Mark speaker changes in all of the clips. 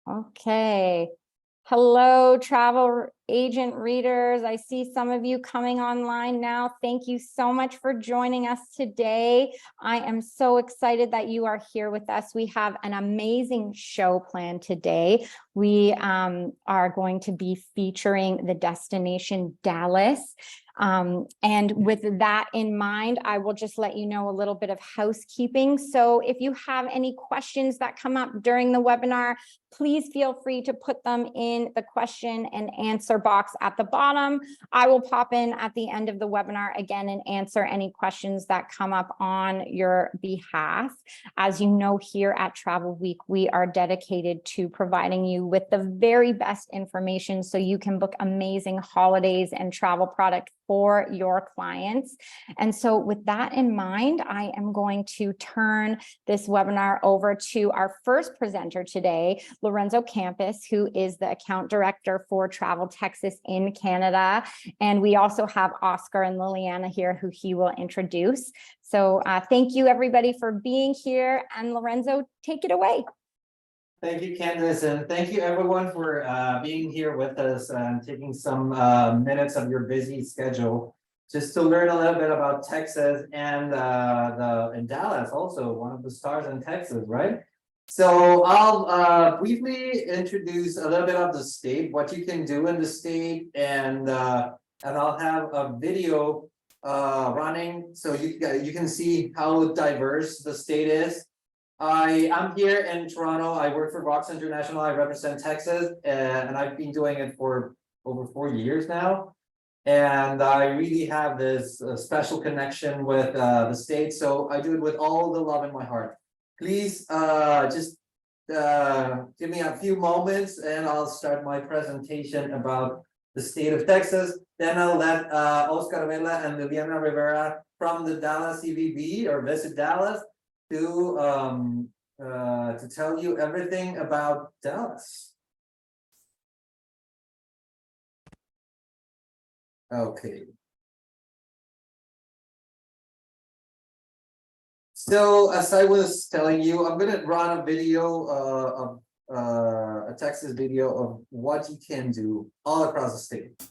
Speaker 1: Okay. Hello, travel agent readers. I see some of you coming online now. Thank you so much for joining us today. I am so excited that you are here with us. We have an amazing show planned today. We are going to be featuring the destination Dallas. And with that in mind, I will just let you know a little bit of housekeeping. So if you have any questions that come up during the webinar, please feel free to put them in the question and answer box at the bottom. I will pop in at the end of the webinar again and answer any questions that come up on your behalf. As you know, here at Travelweek, we are dedicated to providing you with the very best information so you can book amazing holidays and travel product for your clients. And so with that in mind, I am going to turn this webinar over to our first presenter today, Lorenzo Campos, who is the account director for Travel Texas in Canada. And we also have Oscar and Liliana here who he will introduce. So thank you everybody for being here, and Lorenzo, take it away.
Speaker 2: Thank you, Candace, and thank you everyone for being here with us and taking some minutes of your busy schedule just to learn a little bit about Texas and in Dallas, also one of the stars in Texas, right? So I'll briefly introduce a little bit of the state, what you can do in the state, and I'll have a video running so you can see how diverse the state is. I'm here in Toronto. I work for Vox International. I represent Texas, and I've been doing it for over 4 years now. And I really have this special connection with the state. So I do it with all the love in my heart. Please just give me a few moments and I'll start my presentation about the state of Texas. Then I'll let Oscar Vela and Liliana Rivera from the Dallas CVB or Visit Dallas to tell you everything about Dallas. Okay. So as I was telling you, I'm gonna run a video of a Texas video of what you can do all across the state.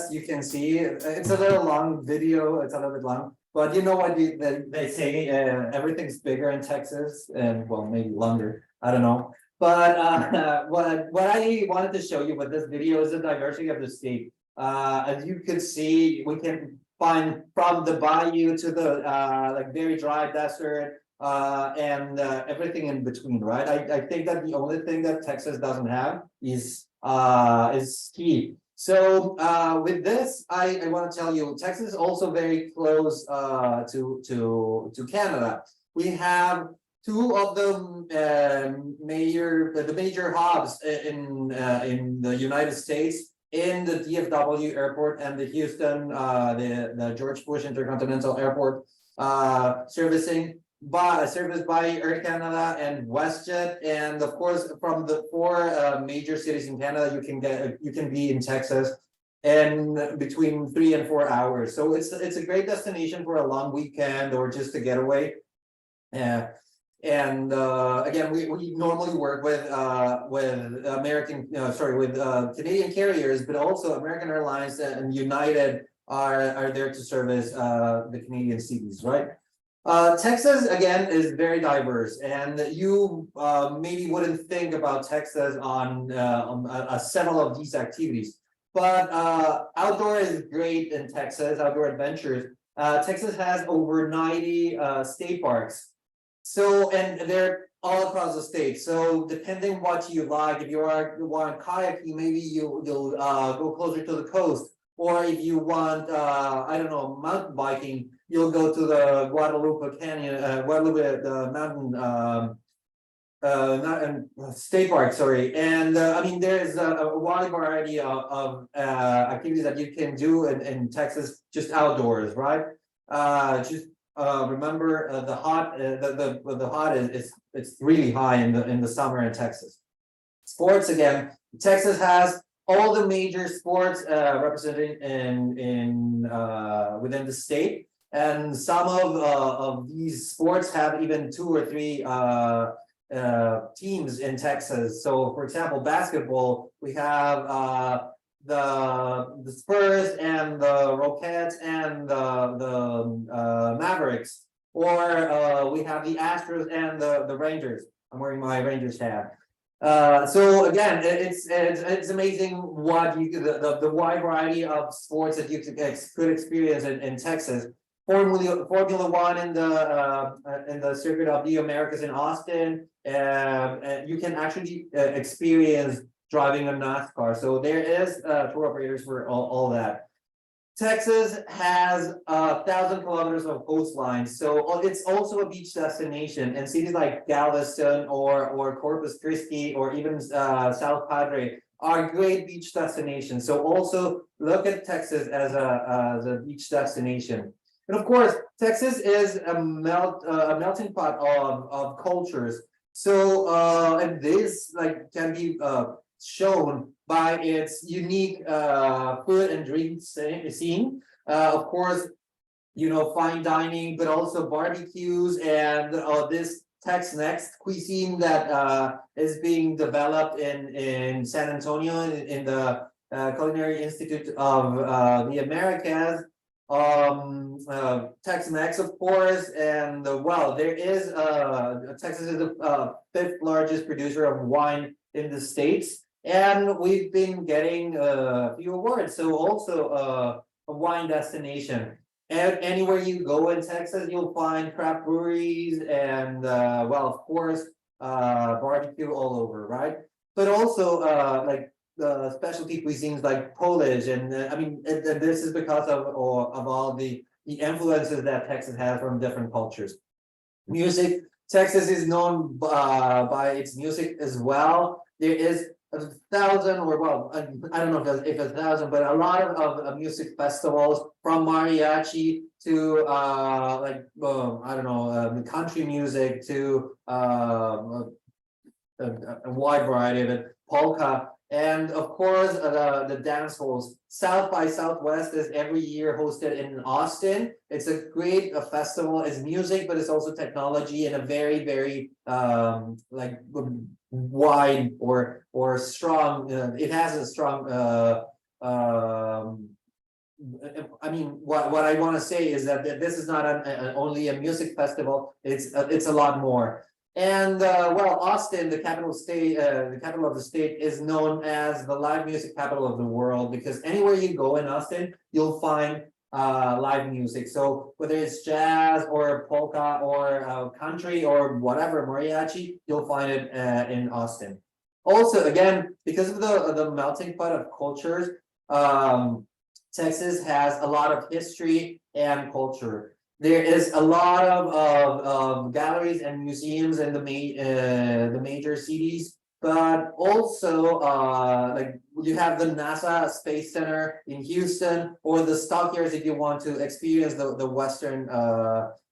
Speaker 2: as you can see, it's a little long video, it's a little bit long. But you know what they say, everything's bigger in Texas and well, maybe longer, I don't know. But what I wanted to show you with this video is the diversity of the state. As you could see, we can find from the bayou to the like very dry desert and everything in between, right? I think that the only thing that Texas doesn't have is ski. So with this, I want to tell you, Texas is also very close to Canada. We have two of the major hubs in the United States, in the DFW airport and the Houston, the George Bush Intercontinental Airport, serviced by Air Canada and WestJet, and of course from the four major cities in Canada, you can be in Texas in between 3 and 4 hours. So it's a great destination for a long weekend or just a getaway. And again, we normally work with Canadian carriers, but also American Airlines and United are there to service the Canadian cities, right? Texas again is very diverse, and you maybe wouldn't think about Texas on several of these activities, but outdoor is great in Texas. Outdoor adventures. Texas has over 90 state parks. So, and they're all across the state. So depending what you like, if you want kayaking, maybe you'll go closer to the coast. Or if you want, I don't know, mountain biking, you'll go to the Guadalupe Canyon, the mountain state park, sorry. And I mean, there's a wide variety of activities that you can do in Texas, just outdoors, right? Remember the hot is it's really high in the summer in Texas. Sports again, Texas has all the major sports represented in within the state, and some of these sports have even 2 or 3 teams in Texas. So for example, basketball, we have the Spurs and the Rockets and the Mavericks, or we have the Astros and the Rangers. I'm wearing my Rangers hat. So again, it's amazing what the wide variety of sports that you could experience in Texas. Formula One in the circuit of the Americas in Austin, and you can actually experience driving a NASCAR. So there is tour operators for all that. Texas has 1,000 kilometers of coastline, so it's also a beach destination. And cities like Galveston or Corpus Christi or even South Padre are great beach destinations. So also look at Texas as a beach destination. And of course, Texas is a melting pot of cultures. So and this can be shown by its unique food and drink scene. Of course, fine dining, but also barbecues and this Tex-Mex cuisine that is being developed in San Antonio in the Culinary Institute of the Americas. Tex-Mex, of course, and well, there is Texas is the 5th largest producer of wine in the States. And we've been getting a few awards, so also a wine destination. And anywhere you go in Texas, you'll find craft breweries and, well, of course, barbecue all over, right? But also like specialty cuisines like Polish, and I mean, this is because of all the influences that Texas has from different cultures. Music, Texas is known by its music as well. There is 1,000, or well, I don't know if 1,000, but a lot of music festivals, from mariachi to I don't know, country music to a wide variety of it, polka, and of course the dance halls. South by Southwest is every year hosted in Austin. It's a great festival. It's music, but it's also technology, and a very, very wide or strong. It has a strong I mean, what I want to say is that this is not only a music festival. It's a lot more. And well, Austin, the capital state, the capital of the state, is known as the live music capital of the world, because anywhere you go in Austin, you'll find live music. So whether it's jazz or polka or country or whatever, mariachi, you'll find it in Austin. Also, again, because of the melting pot of cultures, Texas has a lot of history and culture. There is a lot of galleries and museums in the major cities, but also like you have the NASA Space Center in Houston, or the stockyards if you want to experience the Western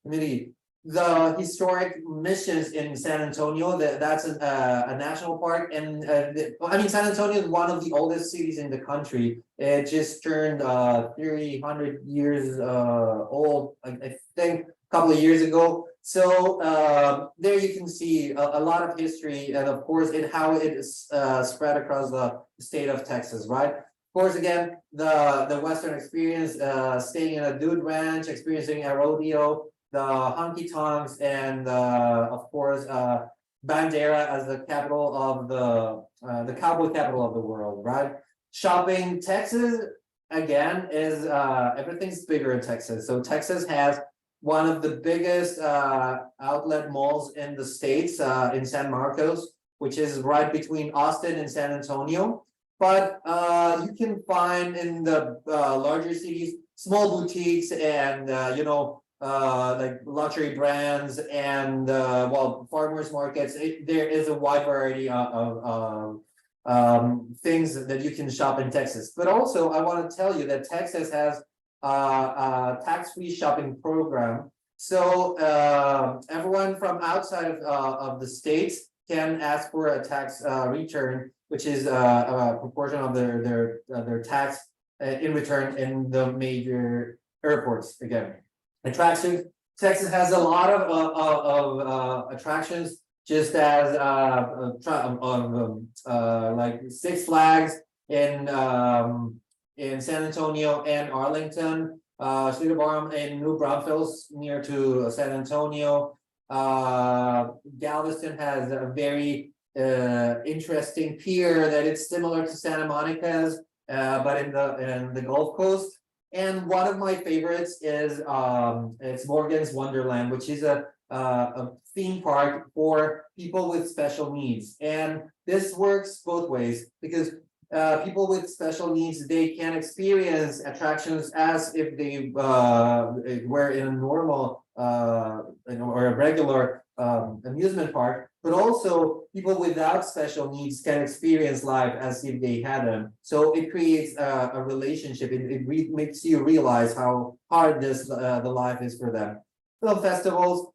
Speaker 2: community. The historic missions in San Antonio, that's a national park, and I mean, San Antonio is one of the oldest cities in the country. It just turned 300 years old, I think, a couple of years ago. So there you can see a lot of history, and of course how it is spread across the state of Texas, right? Of course, again, the Western experience, staying in a dude ranch, experiencing a rodeo, the honky tonks, and of course Bandera as the capital of the cowboy capital of the world, right? Shopping, Texas again is everything's bigger in Texas. So Texas has one of the biggest outlet malls in the states, in San Marcos, which is right between Austin and San Antonio. But you can find in the larger cities small boutiques and like luxury brands and well, farmers markets. There is a wide variety of things that you can shop in Texas. But also, I want to tell you that Texas has a tax-free shopping program. So everyone from outside of the states can ask for a tax return, which is a proportion of their tax in return in the major airports. Again, attractions. Texas has a lot of attractions, just as like Six Flags in San Antonio and Arlington, Schlitterbahn in New Braunfels near to San Antonio. Galveston has a very interesting pier that it's similar to Santa Monica's, but in the Gulf Coast. And one of my favorites is it's Morgan's Wonderland, which is a theme park for people with special needs. And this works both ways, because people with special needs, they can experience attractions as if they were in a normal or a regular amusement park, but also people without special needs can experience life as if they had them. So it creates a relationship. It makes you realize how hard the life is for them. Film festivals,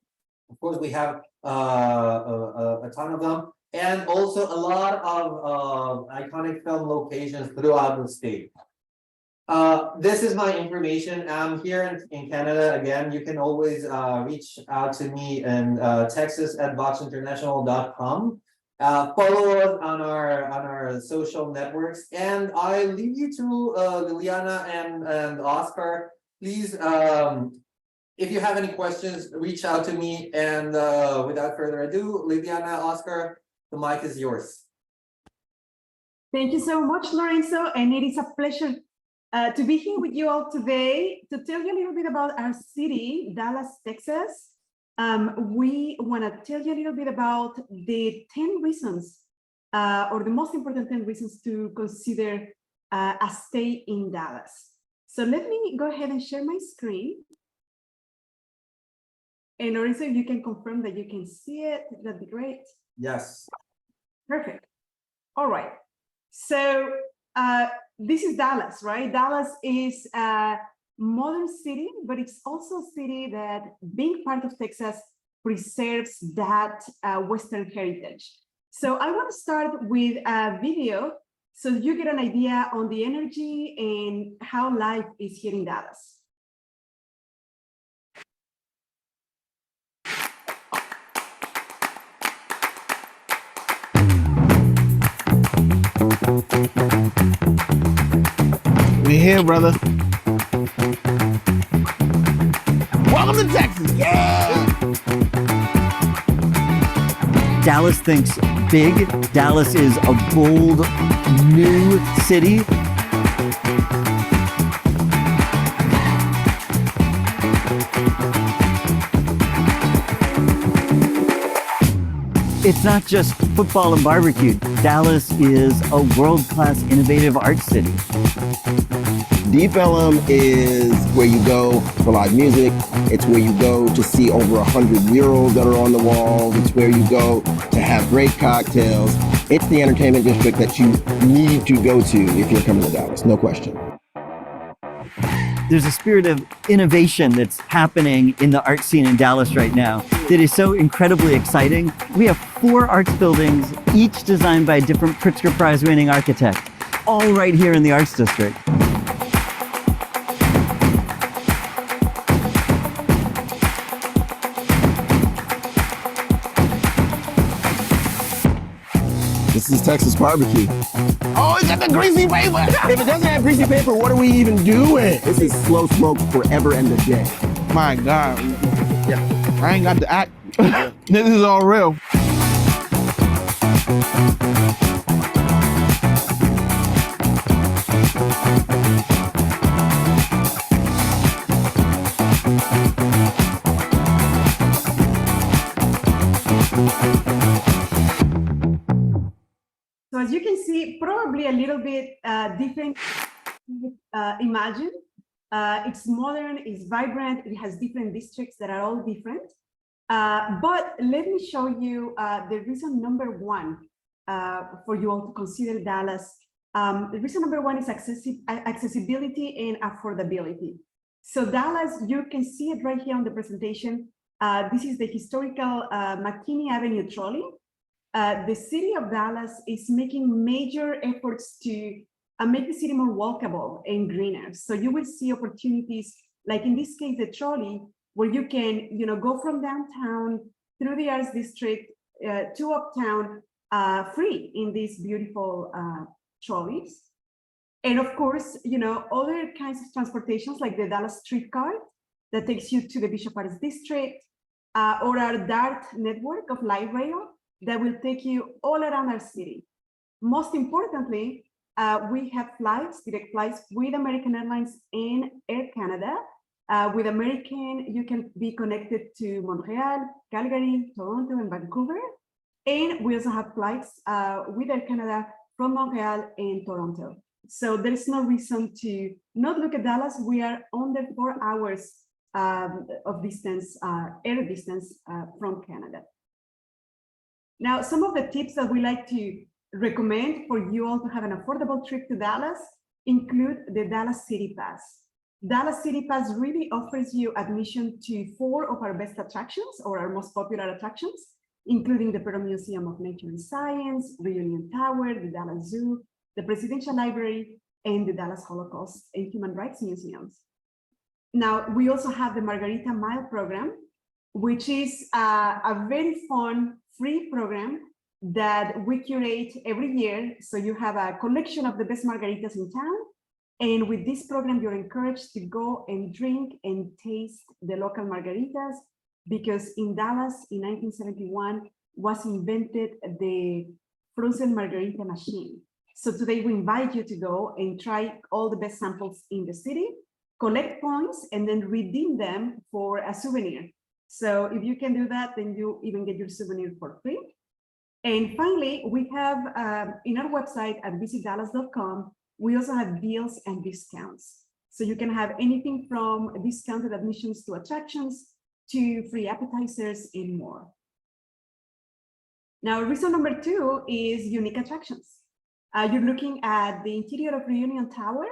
Speaker 2: of course, we have a ton of them, and also a lot of iconic film locations throughout the state. This is my information. I'm here in Canada. Again, you can always reach out to me in texas@boxinternational.com. Follow us on our social networks, and I leave you to Liliana and Oscar. Please, if you have any questions, reach out to me. And without further ado, Liliana, Oscar, the mic is yours.
Speaker 3: Thank you so much, Lorenzo, and it is a pleasure to be here with you all today to tell you a little bit about our city, Dallas, Texas. We want to tell you a little bit about the 10 reasons, or the most important 10 reasons to consider a stay in Dallas. So let me go ahead and share my screen. And Lorenzo, if you can confirm that you can see it, that'd be great.
Speaker 2: Yes.
Speaker 3: Perfect. All right. So this is Dallas, right? Dallas is a modern city, but it's also a city that, being part of Texas, preserves that Western heritage. So I want to start with a video so you get an idea on the energy and how life is here in Dallas.
Speaker 4: We here, brother. Dallas thinks big. Dallas is a bold, new city. It's not just football and barbecue. Dallas is a world-class innovative art city.
Speaker 5: Deep Ellum is where you go for live music. It's where you go to see over 100 murals that are on the walls. It's where you go to have great cocktails. It's the entertainment district that you need to go to if you're coming to Dallas, no question.
Speaker 4: There's a spirit of innovation that's happening in the art scene in Dallas right now that is so incredibly exciting. We have 4 arts buildings, each designed by a different Pritzker Prize winning architect, all right here in the Arts District.
Speaker 5: This is Texas barbecue. Oh, it's got the greasy paper. If it doesn't have greasy paper, what are we even doing? This is slow smoke forever and a day.
Speaker 6: My God. Yeah. I ain't got the act. This is all real.
Speaker 3: So as you can see, probably a little bit different. Imagine it's modern, it's vibrant, it has different districts that are all different. But let me show you the reason number one for you all to consider Dallas. The reason number one is accessibility and affordability. So Dallas, you can see it right here on the presentation. This is the historical McKinney Avenue trolley. The city of Dallas is making major efforts to make the city more walkable and greener. So you will see opportunities, like in this case, the trolley, where you can, go from downtown through the Arts District to uptown free in these beautiful trolleys. And of course, other kinds of transportations like the Dallas streetcar that takes you to the Bishop Arts District, or our DART network of light rail that will take you all around our city. Most importantly, we have direct flights with American Airlines and Air Canada. With American, you can be connected to Montréal, Calgary, Toronto, and Vancouver. And we also have flights with Air Canada from Montreal and Toronto. So there is no reason to not look at Dallas. We are under 4 hours of distance, air distance from Canada. Now, some of the tips that we like to recommend for you all to have an affordable trip to Dallas include the Dallas City Pass. Dallas City Pass really offers you admission to 4 of our best attractions, or our most popular attractions, including the Perot Museum of Nature and Science, Reunion Tower, the Dallas Zoo, the Presidential Library, and the Dallas Holocaust and Human Rights Museums. Now, we also have the Margarita Mile program, which is a very fun, free program that we curate every year. So you have a collection of the best margaritas in town. And with this program, you're encouraged to go and drink and taste the local margaritas, because in Dallas in 1971 was invented the frozen margarita machine. So today we invite you to go and try all the best samples in the city, collect points, and then redeem them for a souvenir. So if you can do that, then you even get your souvenir for free. And finally, we have in our website at visitdallas.com, we also have deals and discounts. So you can have anything from discounted admissions to attractions to free appetizers and more. Now, reason number 2 is unique attractions. You're looking at the interior of Reunion Tower.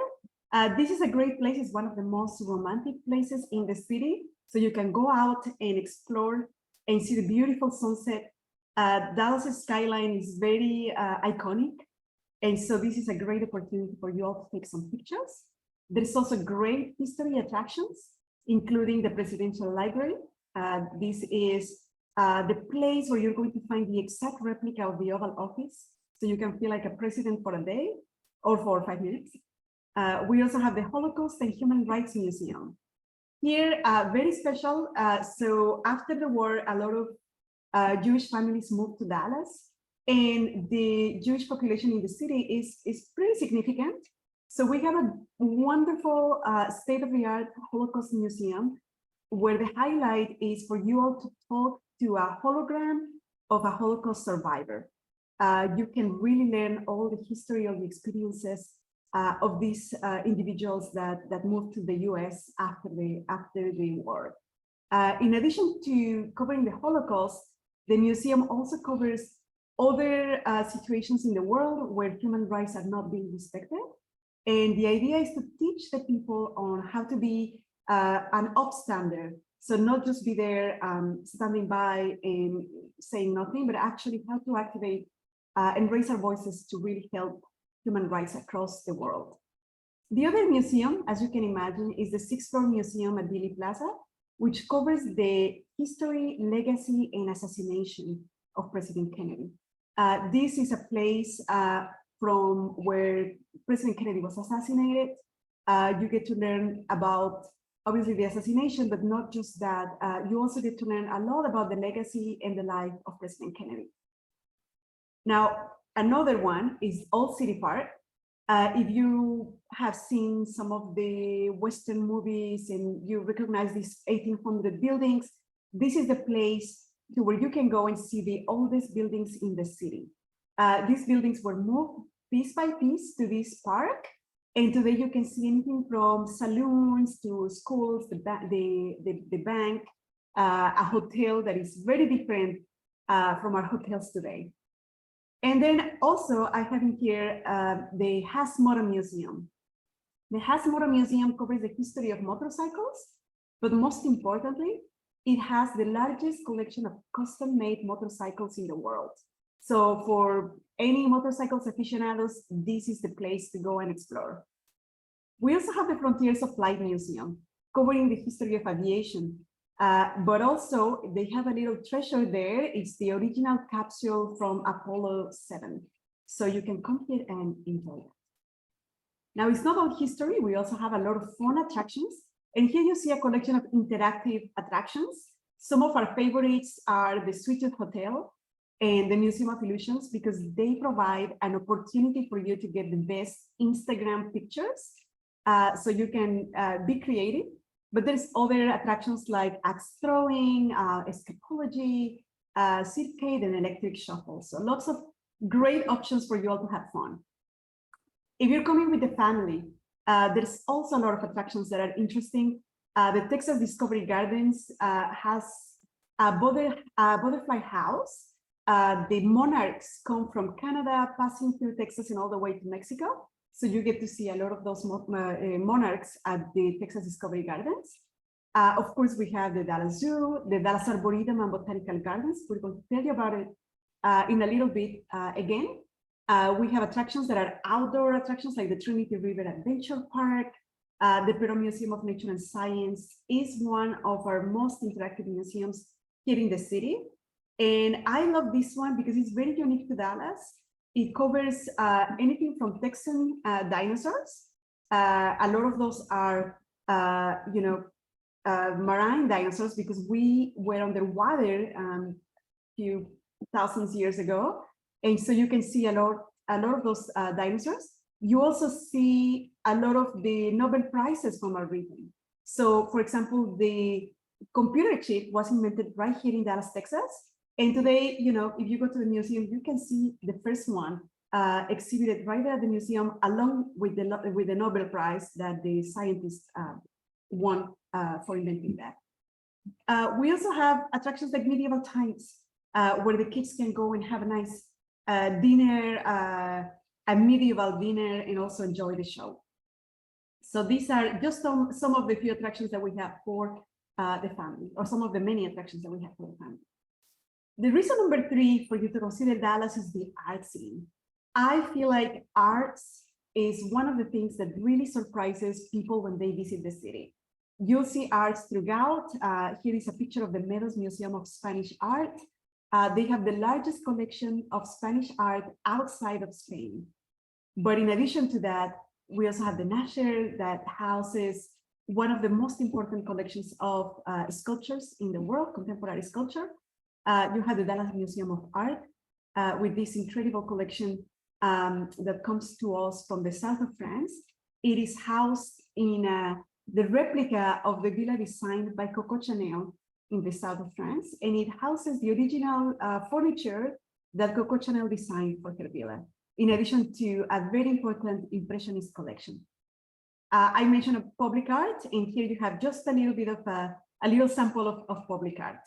Speaker 3: This is a great place. It's one of the most romantic places in the city. So you can go out and explore and see the beautiful sunset. Dallas skyline is very iconic. And so this is a great opportunity for you all to take some pictures. There's also great history attractions, including the Presidential Library. This is the place where you're going to find the exact replica of the Oval Office. So you can feel like a president for a day or for 5 minutes. We also have the Holocaust and Human Rights Museum. Here, very special. So after the war, a lot of Jewish families moved to Dallas, and the Jewish population in the city is pretty significant. So we have a wonderful state-of-the-art Holocaust museum where the highlight is for you all to talk to a hologram of a Holocaust survivor. You can really learn all the history of the experiences of these individuals that moved to the US after the war. In addition to covering the Holocaust, the museum also covers other situations in the world where human rights are not being respected. And the idea is to teach the people on how to be an upstander. So not just be there standing by and saying nothing, but actually how to activate and raise our voices to really help human rights across the world. The other museum, as you can imagine, is the 6th floor museum at Dealey Plaza, which covers the history, legacy, and assassination of President Kennedy. This is a place from where President Kennedy was assassinated. You get to learn about, obviously, the assassination, but not just that. You also get to learn a lot about the legacy and the life of President Kennedy. Now, another one is Old City Park. If you have seen some of the Western movies and you recognize these 1800 buildings, this is the place to where you can go and see the oldest buildings in the city. These buildings were moved piece by piece to this park. And today you can see anything from saloons to schools, the bank, a hotel that is very different from our hotels today. And then also I have in here the Hasmoto Museum. The Hasmoto Museum covers the history of motorcycles, but most importantly, it has the largest collection of custom-made motorcycles in the world. So for any motorcycles aficionados, this is the place to go and explore. We also have the Frontiers of Flight Museum, covering the history of aviation. But also they have a little treasure there. It's the original capsule from Apollo 7. So you can come here and enjoy it. Now it's not all history. We also have a lot of fun attractions. And here you see a collection of interactive attractions. Some of our favorites are the Sweet Tooth Hotel and the Museum of Illusions, because they provide an opportunity for you to get the best Instagram pictures. So you can be creative. But there's other attractions like axe throwing, escapology, circade, and electric shuffle. So lots of great options for you all to have fun. If you're coming with the family, there's also a lot of attractions that are interesting. The Texas Discovery Gardens has a butterfly house. The monarchs come from Canada, passing through Texas and all the way to Mexico. So you get to see a lot of those monarchs at the Texas Discovery Gardens. Of course, we have the Dallas Zoo, the Dallas Arboretum and Botanical Gardens. We're going to tell you about it in a little bit again. We have attractions that are outdoor attractions like the Trinity River Adventure Park. The Perot Museum of Nature and Science is one of our most interactive museums here in the city. And I love this one because it's very unique to Dallas. It covers anything from Texan dinosaurs. A lot of those are, marine dinosaurs because we were underwater a few thousands years ago. And so you can see a lot of those dinosaurs. You also see a lot of the Nobel Prizes from our region. So for example, the computer chip was invented right here in Dallas, Texas. And today, if you go to the museum, you can see the first one exhibited right there at the museum, along with the Nobel Prize that the scientists won for inventing that. We also have attractions like medieval times, where the kids can go and have a nice dinner, a medieval dinner, and also enjoy the show. So these are just some of the few attractions that we have for the family, or some of the many attractions that we have for the family. The reason number 3 for you to consider Dallas is the art scene. I feel like arts is one of the things that really surprises people when they visit the city. You'll see arts throughout. Here is a picture of the Meadows Museum of Spanish Art. They have the largest collection of Spanish art outside of Spain. But in addition to that, we also have the Nasher that houses one of the most important collections of sculptures in the world, contemporary sculpture. You have the Dallas Museum of Art with this incredible collection that comes to us from the south of France. It is housed in the replica of the villa designed by Coco Chanel in the south of France, and it houses the original furniture that Coco Chanel designed for her villa, in addition to a very important Impressionist collection. I mentioned public art, and here you have just a little bit of a little sample of public art.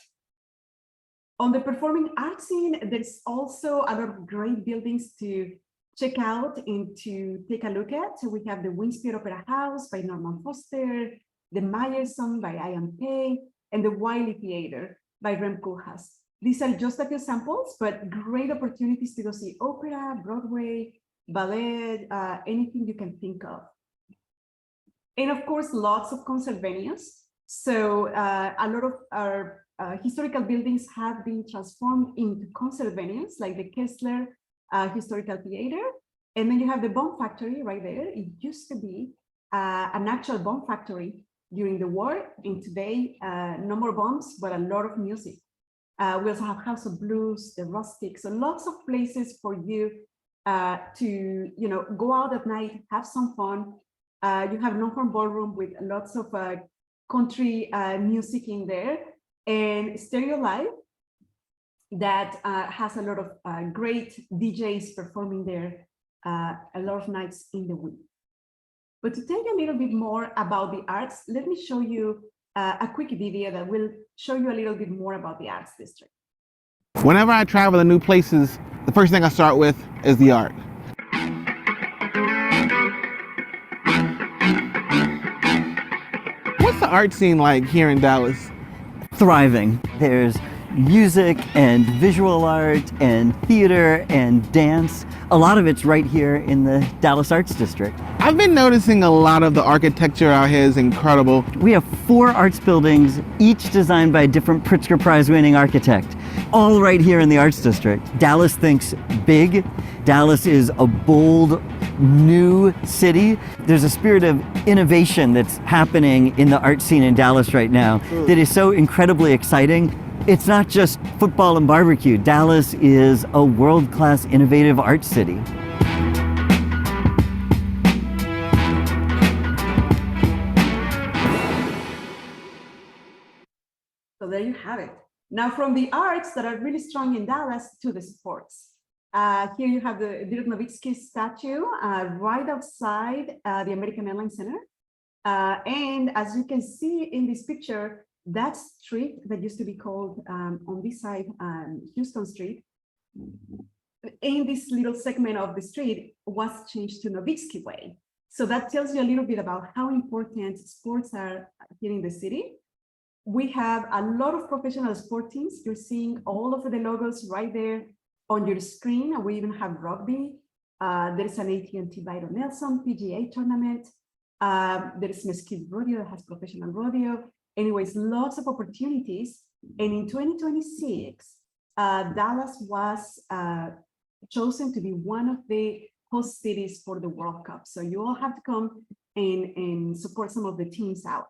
Speaker 3: On the performing arts scene, there's also a lot of great buildings to check out and to take a look at. So we have the Winspear Opera House by Norman Foster, the Meyerson by Ian Pei, and the Wiley Theater by Rem Koolhaas. These are just a few samples, but great opportunities to go see opera, Broadway, ballet, anything you can think of. And of course, lots of concert venues. So a lot of our historical buildings have been transformed into concert venues, like the Kessler Historical Theater. And then you have the Bomb Factory right there. It used to be an actual bomb factory during the war, and today, no more bombs, but a lot of music. We also have House of Blues, the Rustic, so lots of places for you to go out at night, have some fun. You have Longhorn Ballroom with lots of country music in there, and Stereo Live that has a lot of great DJs performing there a lot of nights in the week. But to tell you a little bit more about the arts, let me show you a quick video that will show you a little bit more about the arts district.
Speaker 6: Whenever I travel to new places, the first thing I start with is the art. What's the art scene like here in Dallas?
Speaker 4: Thriving. There's music and visual art and theater and dance. A lot of it's right here in the Dallas Arts District.
Speaker 6: I've been noticing a lot of the architecture out here is incredible.
Speaker 4: We have 4 arts buildings, each designed by a different Pritzker Prize winning architect, all right here in the Arts District. Dallas thinks big. Dallas is a bold, new city. There's a spirit of innovation that's happening in the art scene in Dallas right now that is so incredibly exciting. It's not just football and barbecue. Dallas is a world-class innovative art city.
Speaker 3: So there you have it. Now from the arts that are really strong in Dallas to the sports. Here you have the Dirk Nowitzki statue right outside the American Airlines Center. And as you can see in this picture, that street that used to be called on this side, Houston Street, in this little segment of the street was changed to Nowitzki Way. So that tells you a little bit about how important sports are here in the city. We have a lot of professional sport teams. You're seeing all of the logos right there on your screen. We even have rugby. There's an AT&T Byron Nelson PGA tournament. There is Mesquite Rodeo that has professional rodeo. Anyways, lots of opportunities. And in 2026, Dallas was chosen to be one of the host cities for the World Cup. So you all have to come and support some of the teams out.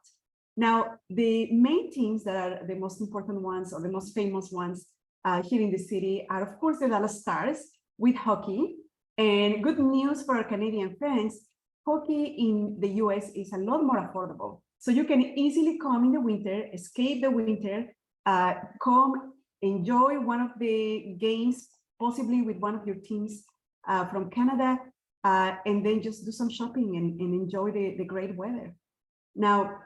Speaker 3: Now, the main teams that are the most important ones or the most famous ones here in the city are, of course, the Dallas Stars with hockey. And good news for our Canadian friends, hockey in the US is a lot more affordable. So you can easily come in the winter, escape the winter, come enjoy one of the games, possibly with one of your teams from Canada, and then just do some shopping and enjoy the great weather. Now,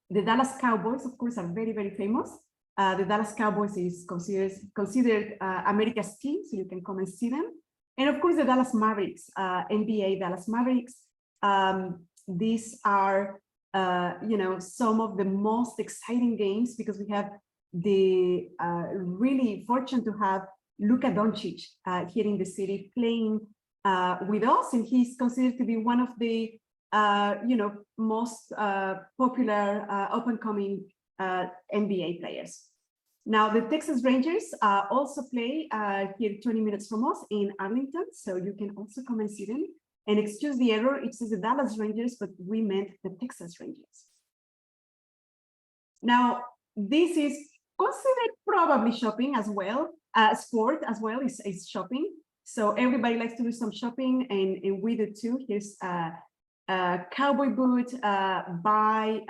Speaker 3: the Dallas Cowboys, of course, are very, very famous. The Dallas Cowboys is considered America's team, so you can come and see them. And of course, the Dallas Mavericks, NBA Dallas Mavericks. These are, some of the most exciting games because we have the really fortune to have Luka Doncic here in the city playing with us, and he's considered to be one of the most popular up-and-coming NBA players. Now, the Texas Rangers also play here 20 minutes from us in Arlington, so you can also come and see them. And excuse the error, it says the Dallas Rangers, but we meant the Texas Rangers. Now, this is consider probably shopping as well. Sport as well is shopping. So everybody likes to do some shopping, and we do too. Here's a cowboy boot by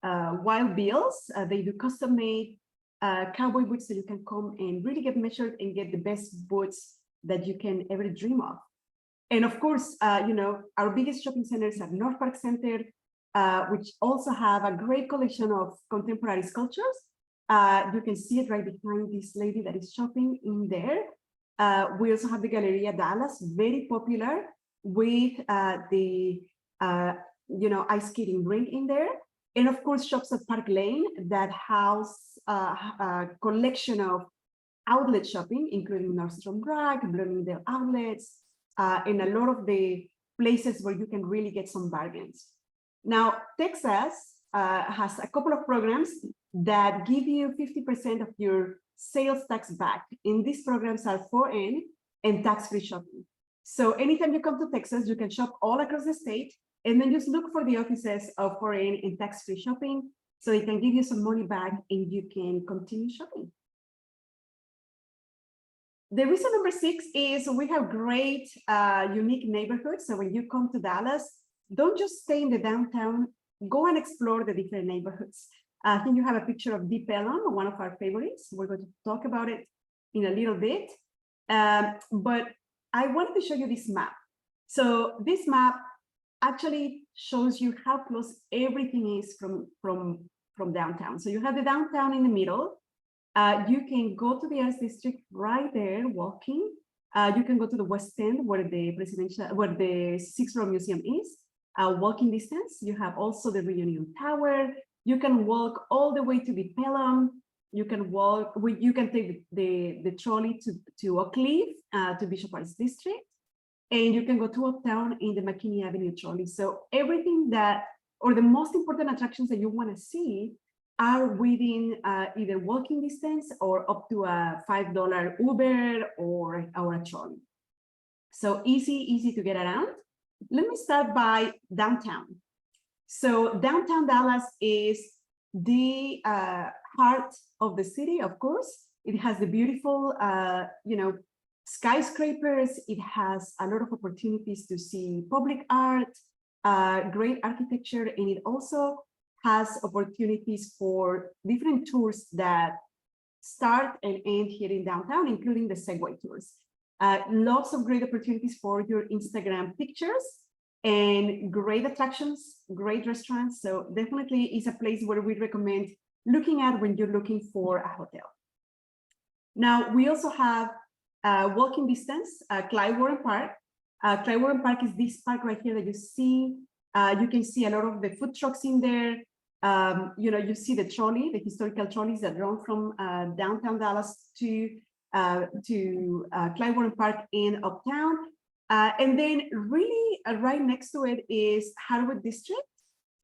Speaker 3: Wild Bills. They do custom made cowboy boots, so you can come and really get measured and get the best boots that you can ever dream of. And of course, our biggest shopping centers are North Park Center, which also have a great collection of contemporary sculptures. You can see it right behind this lady that is shopping in there. We also have the Galleria Dallas, very popular, with the ice skating rink in there. And of course, shops at Park Lane that house a collection of outlet shopping, including Nordstrom Rack, Bloomingdale outlets, and a lot of the places where you can really get some bargains. Now, Texas has a couple of programs that give you 50% of your sales tax back. And these programs are 4N and tax-free shopping. So anytime you come to Texas, you can shop all across the state, and then just look for the offices of 4N and tax-free shopping, so they can give you some money back and you can continue shopping. The reason number 6 is we have great, unique neighborhoods. So when you come to Dallas, don't just stay in the downtown, go and explore the different neighborhoods. I think you have a picture of Deep Ellum, one of our favorites. We're going to talk about it in a little bit. But I wanted to show you this map. So this map actually shows you how close everything is from downtown. So you have the downtown in the middle. You can go to the Arts District right there walking. You can go to the West End where the Sixth Row Museum is. Walking distance. You have also the Reunion Tower. You can walk all the way to the Pelham. You can walk. You can take the trolley to Oak Cliff, to Bishop Arts District, and you can go to Uptown in the McKinney Avenue trolley. So everything that, or the most important attractions that you want to see, are within either walking distance or up to a $5 Uber or a trolley. So easy to get around. Let me start by downtown. So downtown Dallas is the heart of the city, of course. It has the beautiful, skyscrapers. It has a lot of opportunities to see public art, great architecture, and it also has opportunities for different tours that start and end here in downtown, including the Segway tours. Lots of great opportunities for your Instagram pictures and great attractions, great restaurants. So definitely is a place where we recommend looking at when you're looking for a hotel. Now, we also have walking distance, Clyde Park. Clyde Park is this park right here that you see. You can see a lot of the food trucks in there. You see the trolley, the historical trolleys that run from downtown Dallas to Clyde Park in Uptown. And then really right next to it is Harwood District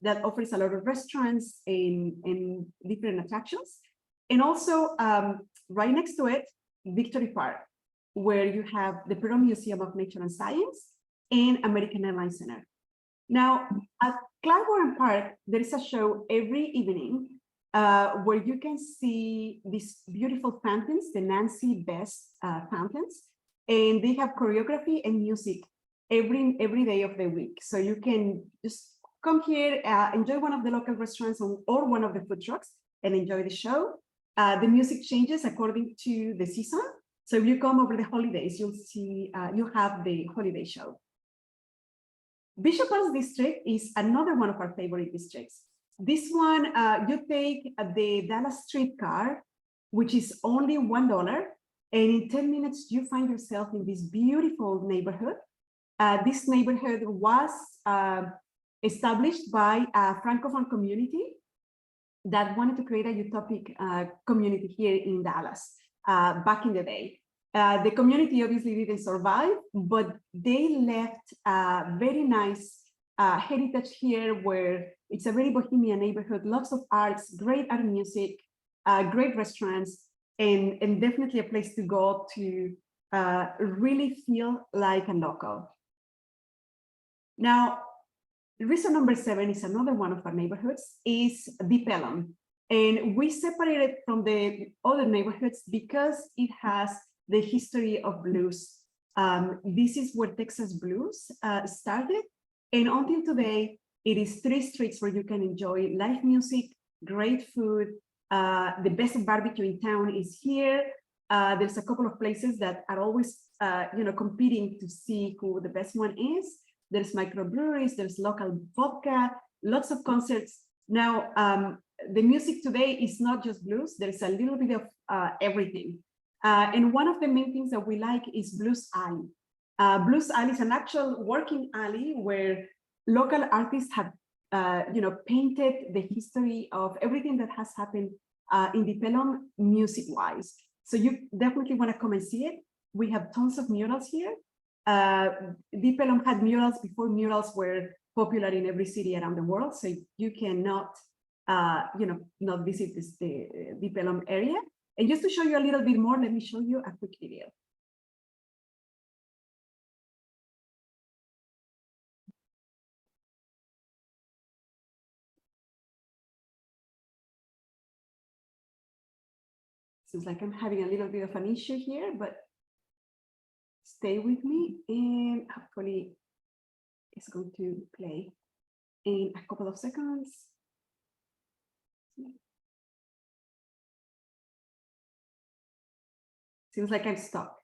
Speaker 3: that offers a lot of restaurants and different attractions. And also right next to it, Victory Park, where you have the Perot Museum of Nature and Science and American Airlines Center. Now, at Clyde Park, there is a show every evening where you can see these beautiful fountains, the Nancy Best fountains, and they have choreography and music every day of the week. So you can just come here, enjoy one of the local restaurants or one of the food trucks and enjoy the show. The music changes according to the season. So if you come over the holidays, you'll see, you have the holiday show. Bishop Arts District is another one of our favorite districts. This one, you take the Dallas streetcar, which is only $1, and in 10 minutes, you find yourself in this beautiful neighborhood. This neighborhood was established by a Francophone community that wanted to create a utopic community here in Dallas back in the day. The community obviously didn't survive, but they left a very nice heritage here where it's a very bohemian neighborhood, lots of arts, great art and music, great restaurants, and definitely a place to go to really feel like a local. Now, reason number 7 is another one of our neighborhoods, is Deep Ellum. And we separate it from the other neighborhoods because it has the history of blues. This is where Texas blues started. And until today, it is 3 streets where you can enjoy live music, great food. The best barbecue in town is here. There's a couple of places that are always, competing to see who the best one is. There's microbreweries, there's local vodka, lots of concerts. Now, the music today is not just blues. There's a little bit of everything. And one of the main things that we like is Blues Alley. Blues Alley is an actual working alley where local artists have, painted the history of everything that has happened in the Pelham music-wise. So you definitely want to come and see it. We have tons of murals here. Deep Pelham had murals before murals were popular in every city around the world. So you cannot, not visit the Deep Pelham area. And just to show you a little bit more, let me show you a quick video. Seems like I'm having a little bit of an issue here, but stay with me and hopefully it's going to play in a couple of seconds. Seems like I'm stuck.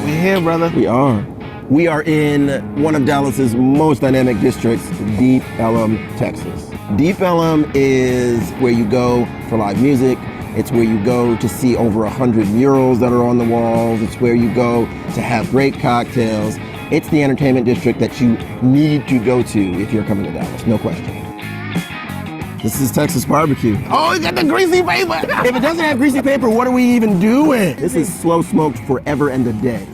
Speaker 6: We here, brother.
Speaker 5: We are. We are in one of Dallas's most dynamic districts, Deep Ellum, Texas. Deep Ellum is where you go for live music. It's where you go to see over 100 murals that are on the walls. It's where you go to have great cocktails. It's the entertainment district that you need to go to if you're coming to Dallas, no question. This is Texas barbecue.
Speaker 6: Oh, it's got the greasy paper.
Speaker 5: If it doesn't have greasy paper, what are we even doing? This is slow smoked forever and a day.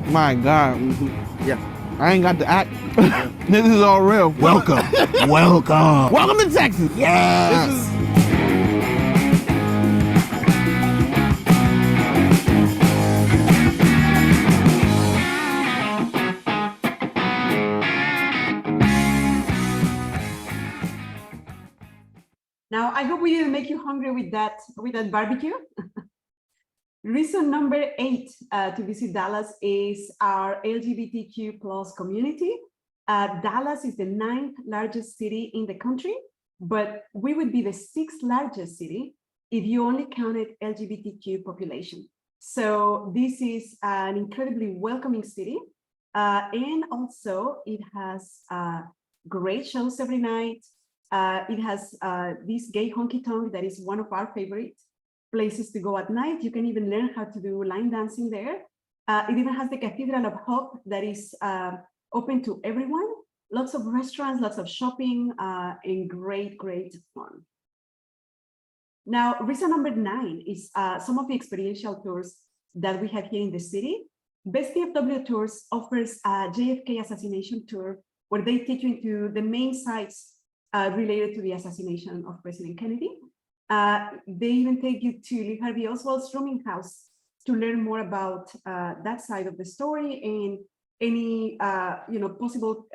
Speaker 6: My God.
Speaker 5: Yeah.
Speaker 6: I ain't got the act. This is all real.
Speaker 5: Welcome. Welcome.
Speaker 6: Welcome to Texas.
Speaker 5: Yes.
Speaker 6: This is-
Speaker 3: Now, I hope we didn't make you hungry with that barbecue. Reason number 8 to visit Dallas is our LGBTQ plus community. Dallas is the 9th largest city in the country, but we would be the 6th largest city if you only counted LGBTQ population. So this is an incredibly welcoming city. And also it has great shows every night. It has this gay honky tonk that is one of our favorite places to go at night. You can even learn how to do line dancing there. It even has the Cathedral of Hope that is open to everyone. Lots of restaurants, lots of shopping, and great, great fun. Now, reason number 9 is some of the experiential tours that we have here in the city. Best DFW Tours offers a JFK assassination tour where they take you into the main sites related to the assassination of President Kennedy. They even take you to Lee Harvey Oswald's rooming house to learn more about that side of the story and any possible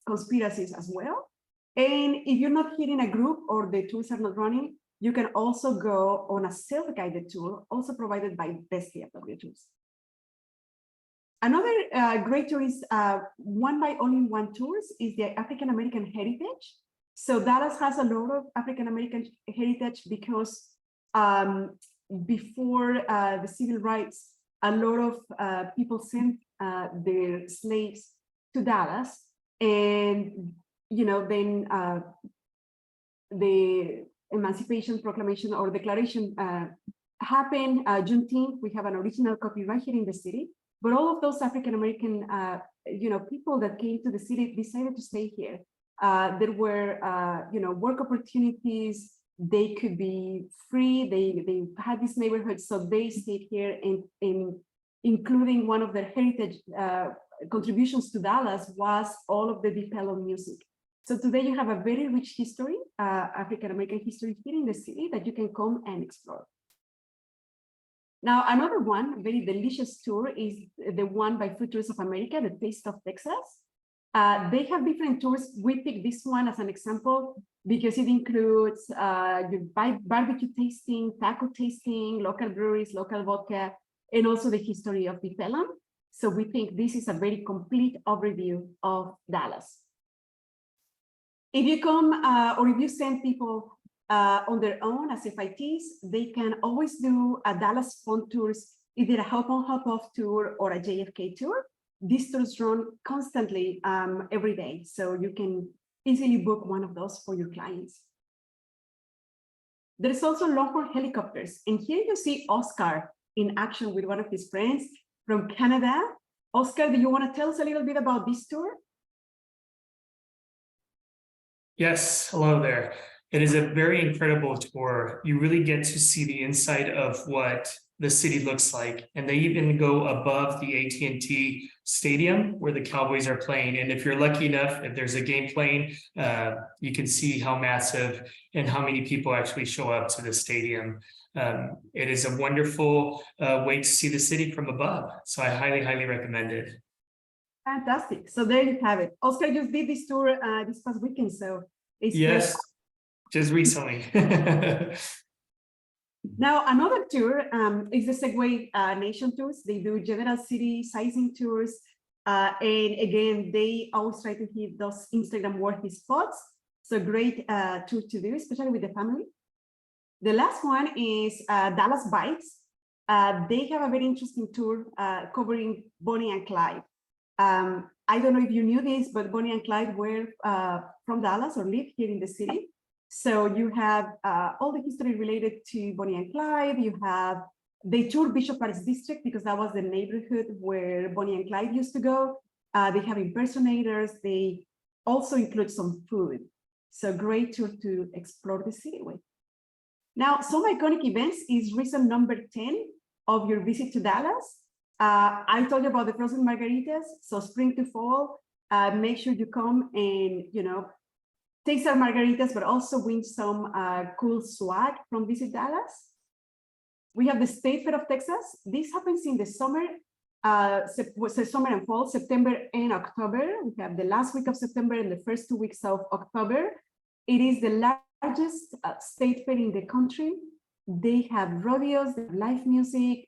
Speaker 3: conspiracies as well. And if you're not here in a group or the tours are not running, you can also go on a self-guided tour, also provided by Best DFW Tours. Another great tour is one by all-in-one tours is the African American Heritage. So Dallas has a lot of African American heritage because before the civil rights, a lot of people sent their slaves to Dallas, and then the Emancipation Proclamation or Declaration happened. Juneteenth, we have an original copy right here in the city. But all of those African American, people that came to the city decided to stay here. There were, work opportunities. They could be free. They had this neighborhood, so they stayed here. And including one of their heritage contributions to Dallas was all of the Deep Ellum music. So today you have a very rich history, African-American history here in the city that you can come and explore. Now, another one, very delicious tour is the one by Food Tours of America, the Taste of Texas. They have different tours. We picked this one as an example because it includes your barbecue tasting, taco tasting, local breweries, local vodka, and also the history of Deep Ellum. So we think this is a very complete overview of Dallas. If you come or if you send people on their own as FITs, they can always do a Dallas Fun Tours, either a hop on hop off tour or a JFK tour. These tours run constantly every day, so you can easily book one of those for your clients. There's also Longhorn helicopters, and here you see Oscar in action with one of his friends from Canada. Oscar, do you want to tell us a little bit about this tour?
Speaker 7: Yes, hello there. It is a very incredible tour. You really get to see the inside of what the city looks like. And they even go above the AT&T Stadium where the Cowboys are playing. And if you're lucky enough, if there's a game playing, you can see how massive and how many people actually show up to the stadium. It is a wonderful way to see the city from above. So I highly, highly recommend it.
Speaker 3: Fantastic. So there you have it. Oscar just did this tour this past weekend, so it's
Speaker 7: yes, just recently.
Speaker 3: Now another tour is the Segway Nation tours. They do general city sizing tours, and again they always try to hit those Instagram worthy spots. So great tour to do, especially with the family. The last one is Dallas Bites. They have a very interesting tour covering Bonnie and Clyde. I don't know if you knew this, but Bonnie and Clyde were from Dallas or live here in the city. So you have all the history related to Bonnie and Clyde. You have, they tour Bishop Park District because that was the neighborhood where Bonnie and Clyde used to go. They have impersonators. They also include some food. So great tour to explore the city with. Now, some iconic events is reason number 10 of your visit to Dallas. I told you about the frozen margaritas. So spring to fall, make sure you come and, you know, taste our margaritas, but also win some cool swag from Visit Dallas. We have the State Fair of Texas. This happens in the summer, summer and fall, September and October. We have the last week of September and the first 2 weeks of October. It is the largest state fair in the country. They have rodeos, they have live music,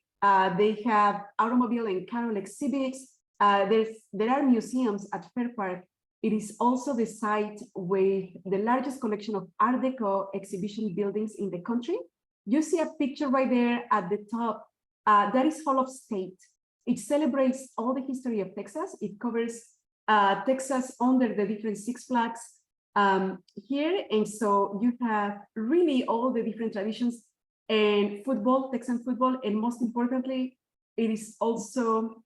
Speaker 3: they have automobile and carol exhibits. There are museums at Fair Park. It is also the site with the largest collection of Art Deco exhibition buildings in the country. You see a picture right there at the top. That is Hall of State. It celebrates all the history of Texas. It covers Texas under the different Six Flags here. And so you have really all the different traditions and football, Texan football. And most importantly, it is also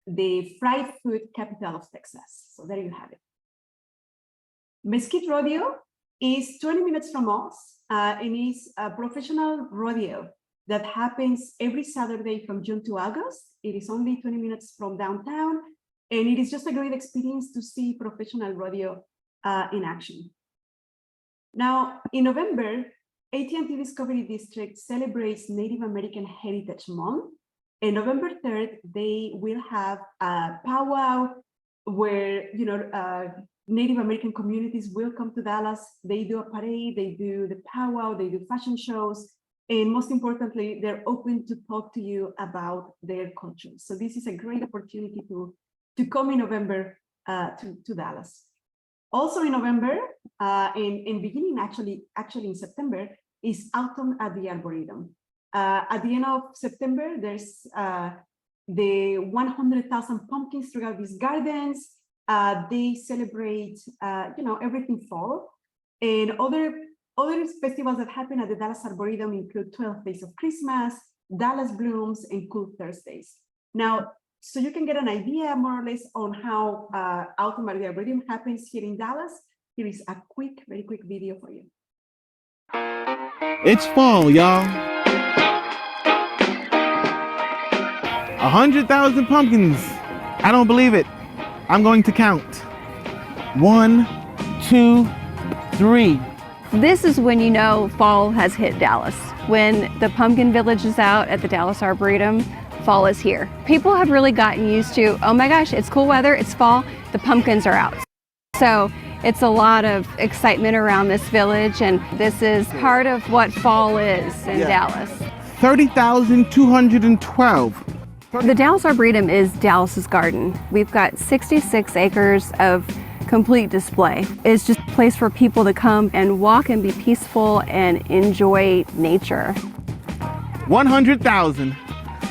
Speaker 3: the fried food capital of Texas. So there you have it. Mesquite Rodeo is 20 minutes from us and is a professional rodeo that happens every Saturday from June to August. It is only 20 minutes from downtown, and it is just a great experience to see professional rodeo in action. Now, in November, AT&T Discovery District celebrates Native American Heritage Month. And November 3rd, they will have a powwow where, you know, Native American communities will come to Dallas. They do a parade, they do the powwow, they do fashion shows, and most importantly, they're open to talk to you about their culture. So this is a great opportunity to come in November to Dallas. Also in November, and beginning actually in September, is Autumn at the Arboretum. At the end of September, there's the 100,000 pumpkins throughout these gardens. They celebrate, you know, everything fall. And other festivals that happen at the Dallas Arboretum include 12 Days of Christmas, Dallas Blooms, and Cool Thursdays. Now, so you can get an idea more or less on how Autumn at the Arboretum happens here in Dallas. Here is a quick, very quick video for you.
Speaker 6: It's fall, y'all. 100,000 pumpkins. I don't believe it. I'm going to count. 1, 2, 3.
Speaker 8: This is when you know fall has hit Dallas. When the pumpkin village is out at the Dallas Arboretum, fall is here. People have really gotten used to, oh my gosh, it's cool weather, it's fall, the pumpkins are out. So it's a lot of excitement around this village, and this is part of what fall is in Dallas.
Speaker 6: 30,212.
Speaker 8: The Dallas Arboretum is Dallas's garden. We've got 66 acres of complete display. It's just a place for people to come and walk and be peaceful and enjoy nature.
Speaker 6: 100,000.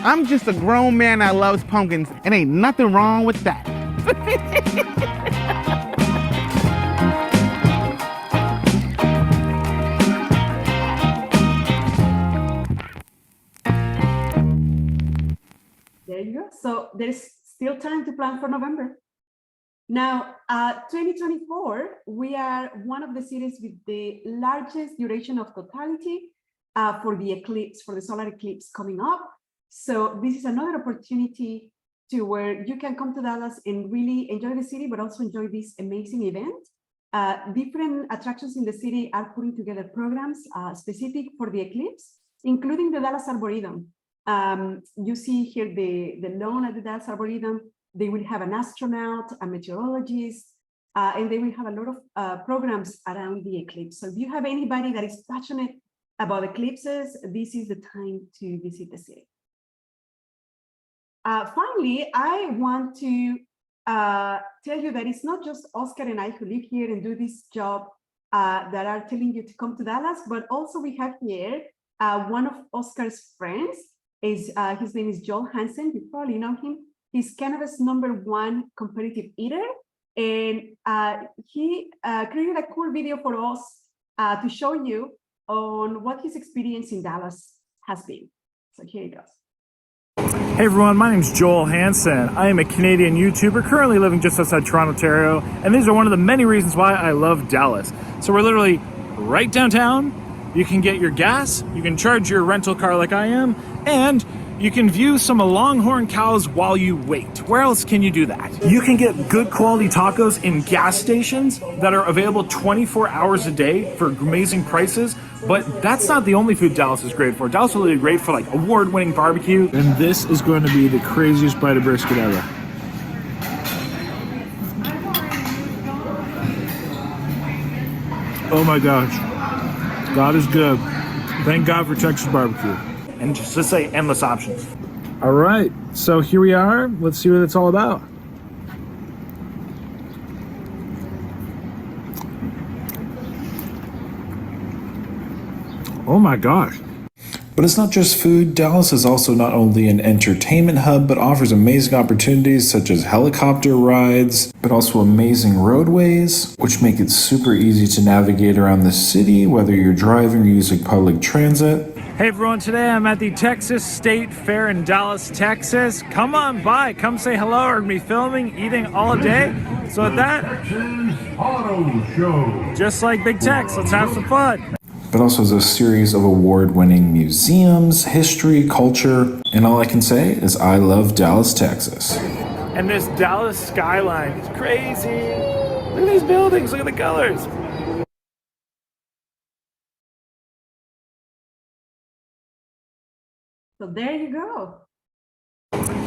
Speaker 6: I'm just a grown man that loves pumpkins, and ain't nothing wrong with that.
Speaker 3: There you go. So there's still time to plan for November. Now, 2024, we are one of the cities with the largest duration of totality for the eclipse, for the solar eclipse coming up. So this is another opportunity to where you can come to Dallas and really enjoy the city, but also enjoy this amazing event. Different attractions in the city are putting together programs specific for the eclipse, including the Dallas Arboretum. You see here the lawn at the Dallas Arboretum. They will have an astronaut, a meteorologist, and they will have a lot of programs around the eclipse. So if you have anybody that is passionate about eclipses, this is the time to visit the city. Finally, I want to tell you that it's not just Oscar and I who live here and do this job that are telling you to come to Dallas, but also we have here one of Oscar's friends. His name is Joel Hansen. You probably know him. He's Canada's #1 competitive eater, and he created a cool video for us to show you on what his experience in Dallas has been. So here it goes.
Speaker 9: Hey everyone, my name is Joel Hansen. I am a Canadian YouTuber currently living just outside Toronto, Ontario, and these are one of the many reasons why I love Dallas. So we're literally right downtown. You can get your gas, you can charge your rental car like I am, and you can view some longhorn cows while you wait. Where else can you do that? You can get good quality tacos in gas stations that are available 24 hours a day for amazing prices. But that's not the only food Dallas is great for. Dallas is really great for like award-winning barbecue. And this is going to be the craziest bite of brisket ever. Oh my gosh. God is good. Thank God for Texas barbecue. And just to say, endless options. All right, so here we are. Let's see what it's all about. Oh my gosh.
Speaker 10: But it's not just food. Dallas is also not only an entertainment hub, but offers amazing opportunities such as helicopter rides, but also amazing roadways, which make it super easy to navigate around the city, whether you're driving or using public transit.
Speaker 9: Hey everyone, today I'm at the Texas State Fair in Dallas, Texas. Come on by, come say hello. We're gonna be filming, eating all day. So with that, Auto Show. Just like Big Tex, let's have some fun.
Speaker 10: But also has a series of award-winning museums, history, culture, and all I can say is I love Dallas, Texas.
Speaker 9: And this Dallas skyline is crazy. Look at these buildings, look at the colors.
Speaker 3: So there you go.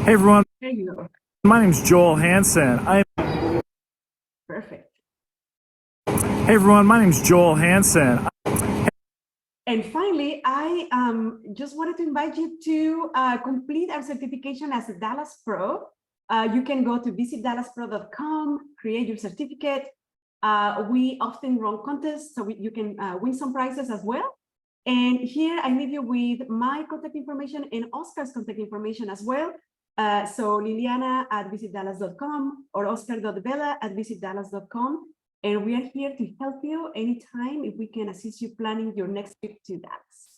Speaker 9: Hey everyone.
Speaker 3: There you go.
Speaker 9: My name's Joel Hansen.
Speaker 3: Perfect.
Speaker 9: Hey everyone, my name's Joel Hansen.
Speaker 3: And finally, I just wanted to invite you to complete our certification as a Dallas Pro. You can go to visitdallaspro.com, create your certificate. We often run contests, so you can win some prizes as well. And here I leave you with my contact information and Oscar's contact information as well. So Liliana at visitdallas.com or Oscar.Vela@visitdallas.com. And we are here to help you anytime if we can assist you planning your next trip to Dallas.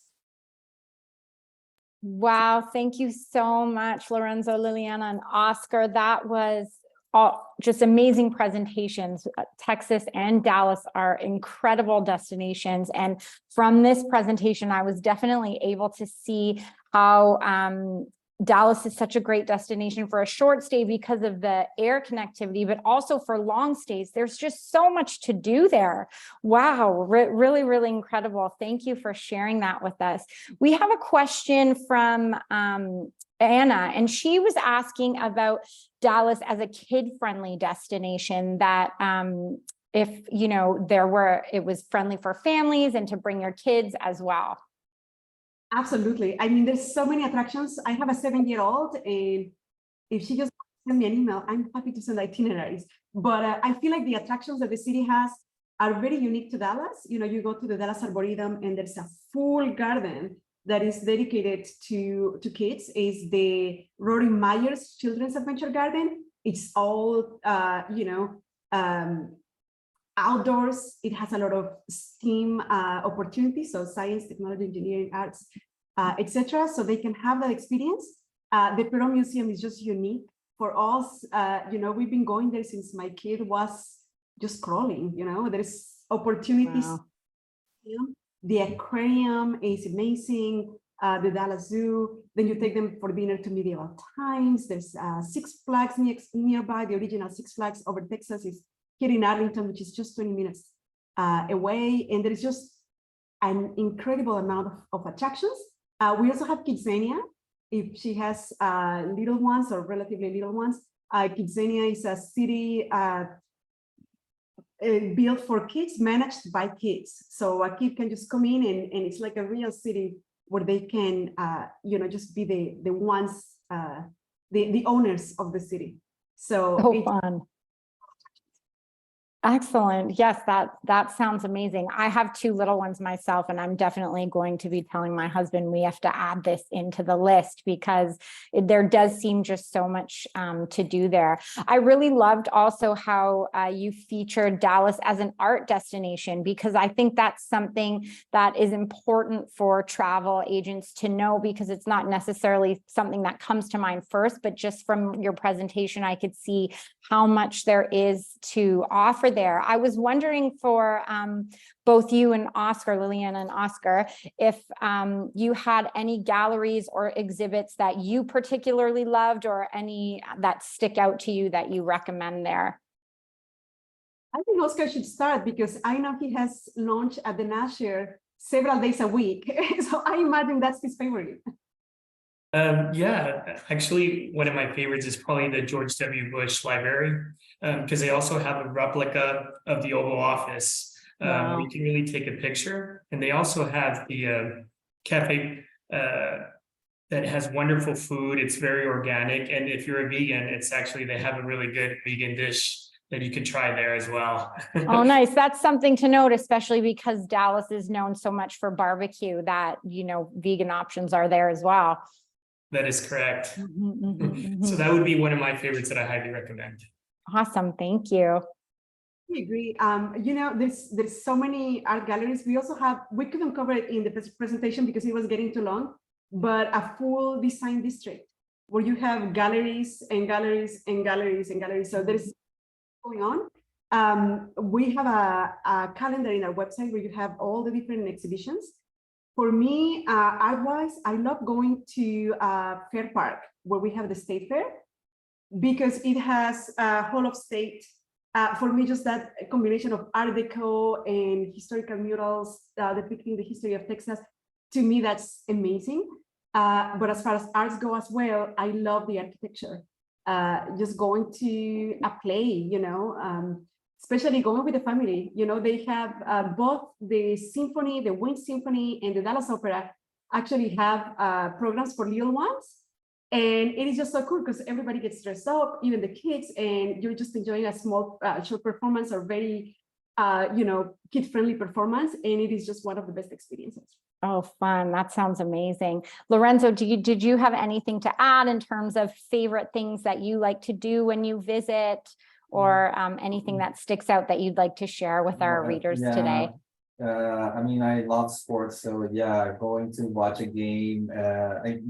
Speaker 1: Wow, thank you so much, Lorenzo, Liliana, and Oscar. That was all just amazing presentations. Texas and Dallas are incredible destinations. And from this presentation, I was definitely able to see how Dallas is such a great destination for a short stay because of the air connectivity, but also for long stays. There's just so much to do there. Wow, really, really incredible. Thank you for sharing that with us. We have a question from Anna, and she was asking about Dallas as a kid-friendly destination, that if, you know, it was friendly for families and to bring your kids as well.
Speaker 3: Absolutely. I mean, there's so many attractions. I have a 7-year-old, and if she just send me an email, I'm happy to send itineraries. But I feel like the attractions that the city has are very unique to Dallas. You know, you go to the Dallas Arboretum, and there's a full garden that is dedicated to kids. Is the Rory Myers Children's Adventure Garden. It's all, outdoors. It has a lot of STEAM opportunities, so science, technology, engineering, arts, etc. So they can have that experience. The Perot Museum is just unique for us. We've been going there since my kid was just crawling. There's opportunities.
Speaker 1: Wow.
Speaker 3: The aquarium is amazing. The Dallas Zoo. Then you take them for dinner to medieval times. There's Six Flags nearby. The original Six Flags over Texas is here in Arlington, which is just 20 minutes away. And there is just an incredible amount of attractions. We also have Kidzania. If she has little ones or relatively little ones, Kidzania is a city built for kids, managed by kids. So a kid can just come in, and it's like a real city where they can, just be the ones, the owners of the city. So
Speaker 1: fun. Excellent. Yes, that sounds amazing. I have 2 little ones myself, and I'm definitely going to be telling my husband we have to add this into the list, because there does seem just so much to do there. I really loved also how you featured Dallas as an art destination, because I think that's something that is important for travel agents to know, because it's not necessarily something that comes to mind first, but just from your presentation, I could see how much there is to offer there. I was wondering for both you and Oscar, Liliana and Oscar, if you had any galleries or exhibits that you particularly loved, or any that stick out to you that you recommend there.
Speaker 3: I think Oscar should start, because I know he has launched at the Nasher several days a week. So I imagine that's his favorite.
Speaker 7: Yeah, actually, one of my favorites is probably the George W. Bush Library, because they also have a replica of the Oval Office.
Speaker 1: Wow.
Speaker 7: You can really take a picture, and they also have the cafe that has wonderful food. It's very organic, and if you're a vegan, they have a really good vegan dish that you can try there as well.
Speaker 1: Oh, nice. That's something to note, especially because Dallas is known so much for barbecue, that, vegan options are there as well.
Speaker 7: That is correct.
Speaker 1: Mm-hmm.
Speaker 7: So that would be one of my favorites that I highly recommend.
Speaker 1: Awesome. Thank you.
Speaker 3: I agree. There's so many art galleries. We couldn't cover it in the presentation because it was getting too long, but a full design district where you have galleries and galleries and galleries and galleries. So there's going on. We have a calendar in our website where you have all the different exhibitions. For me, art-wise, I love going to Fair Park, where we have the State Fair, because it has a whole of state. For me, just that combination of Art Deco and historical murals depicting the history of Texas, to me, that's amazing. But as far as arts go as well, I love the architecture. Just going to a play, especially going with the family. They have both the symphony, the Wind Symphony, and the Dallas Opera actually have programs for little ones. And it is just so cool because everybody gets dressed up, even the kids, and you're just enjoying a small short performance or very, kid-friendly performance. And it is just one of the best experiences.
Speaker 1: Oh, fun. That sounds amazing. Lorenzo, did you have anything to add in terms of favorite things that you like to do when you visit, or anything that sticks out that you'd like to share with our readers today?
Speaker 2: I love sports, so going to watch a game.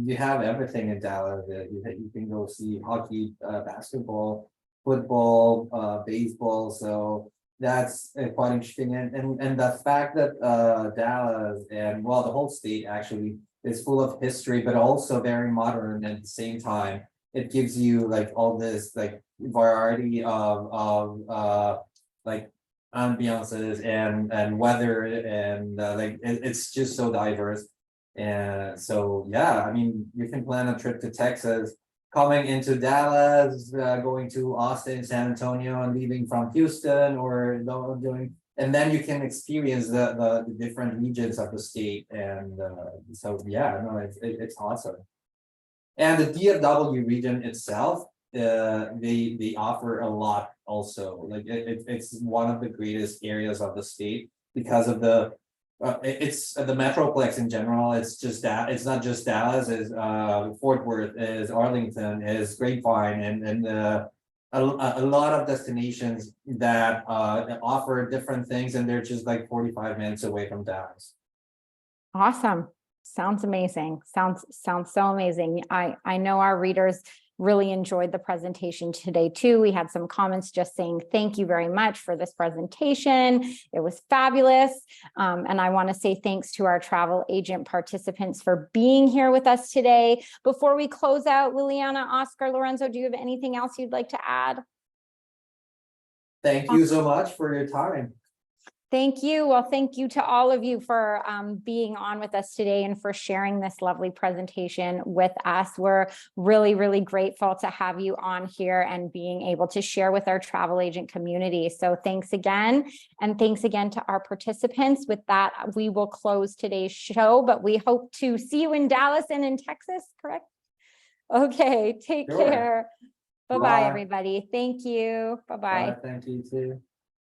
Speaker 2: You have everything in Dallas. You can go see hockey, basketball, football, baseball. So that's quite interesting. And the fact that Dallas and the whole state actually It's full of history, but also very modern at the same time. It gives you like all this like variety of like ambiances and weather and like it's just so diverse. And so yeah, I mean, you can plan a trip to Texas, coming into Dallas, going to Austin, San Antonio, and leaving from Houston, or doing, and then you can experience the different regions of the state. And so yeah, no, it's awesome. And the DFW region itself, they offer a lot also. Like it's one of the greatest areas of the state because of the it's the Metroplex in general. It's just that it's not just Dallas, is Fort Worth, is Arlington, is Grapevine, and a lot of destinations that offer different things, and they're just like 45 minutes away from Dallas.
Speaker 1: Awesome. Sounds amazing. Sounds so amazing. I know our readers really enjoyed the presentation today too. We had some comments just saying, thank you very much for this presentation. It was fabulous. And I want to say thanks to our travel agent participants for being here with us today. Before we close out, Liliana, Oscar, Lorenzo, do you have anything else you'd like to add?
Speaker 2: Thank you so much for your time.
Speaker 1: Thank you. Well, thank you to all of you for being on with us today and for sharing this lovely presentation with us. We're really, really grateful to have you on here and being able to share with our travel agent community. So thanks again. And thanks again to our participants. With that, we will close today's show, but we hope to see you in Dallas and in Texas, correct? Okay, take care. Bye-bye, everybody. Thank you. Bye-bye.
Speaker 2: Thank you too.